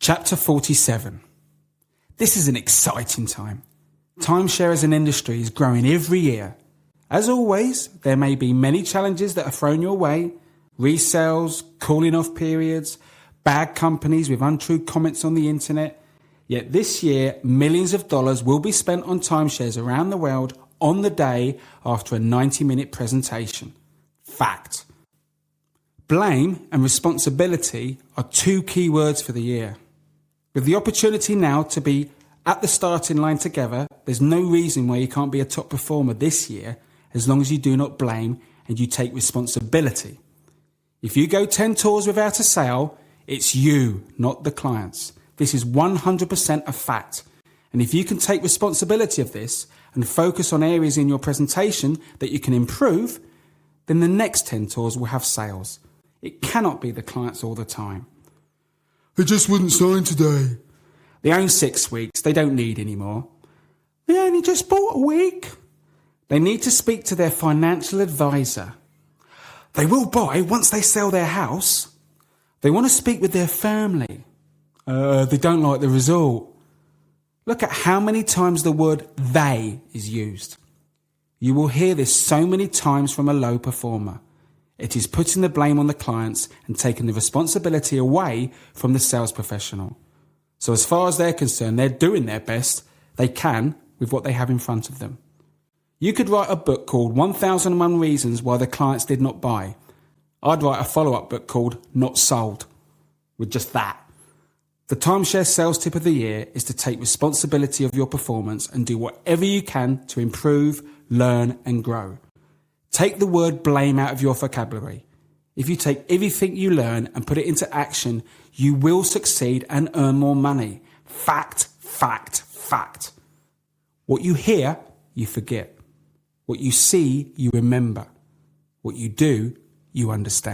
Chapter 47. This is an exciting time. Timeshare as an industry is growing every year. As always, there may be many challenges that are thrown your way: resales, cooling off periods, bad companies with untrue comments on the internet. Yet this year, millions of dollars will be spent on timeshares around the world on the day after a 90-minute presentation. Fact. Blame and responsibility are two key words for the year. With the opportunity now to be at the starting line together, there's no reason why you can't be a top performer this year as long as you do not blame and you take responsibility. If you go 10 tours without a sale, it's you, not the clients. This is 100% a fact. And if you can take responsibility of this and focus on areas in your presentation that you can improve, then the next 10 tours will have sales. It cannot be the clients all the time. They just wouldn't sign today. They own 6 weeks. They don't need any more. They only just bought a week. They need to speak to their financial advisor. They will buy once they sell their house. They want to speak with their family. They don't like the result. Look at how many times the word they is used. You will hear this so many times from a low performer. It is putting the blame on the clients and taking the responsibility away from the sales professional. So as far as they're concerned, they're doing their best they can with what they have in front of them. You could write a book called 1001 Reasons Why the Clients Did Not Buy. I'd write a follow-up book called Not Sold, with just that. The timeshare sales tip of the year is to take responsibility of your performance and do whatever you can to improve, learn and grow. Take the word blame out of your vocabulary. If you take everything you learn and put it into action, you will succeed and earn more money. Fact, fact, fact. What you hear, you forget. What you see, you remember. What you do, you understand.